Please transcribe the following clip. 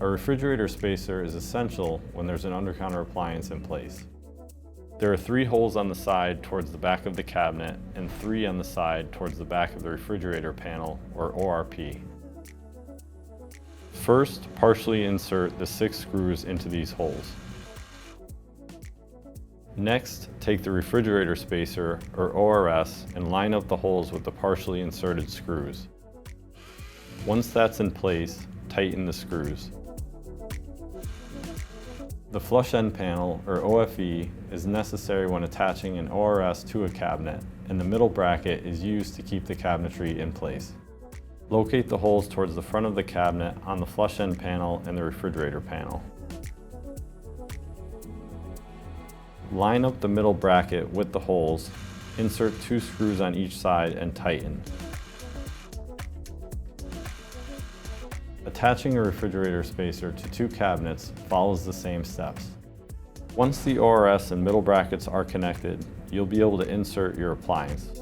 A refrigerator spacer is essential when there's an under-counter appliance in place. There are 3 holes on the side towards the back of the cabinet and 3 on the side towards the back of the refrigerator panel, or ORP. First, partially insert the 6 screws into these holes. Next, take the refrigerator spacer, or ORS, and line up the holes with the partially inserted screws. Once that's in place, tighten the screws. The flush end panel, or OFE, is necessary when attaching an ORS to a cabinet, and the middle bracket is used to keep the cabinetry in place. Locate the holes towards the front of the cabinet on the flush end panel and the refrigerator panel. Line up the middle bracket with the holes, insert 2 screws on each side and tighten. Attaching a refrigerator spacer to 2 cabinets follows the same steps. Once the ORS and middle brackets are connected, you'll be able to insert your appliance.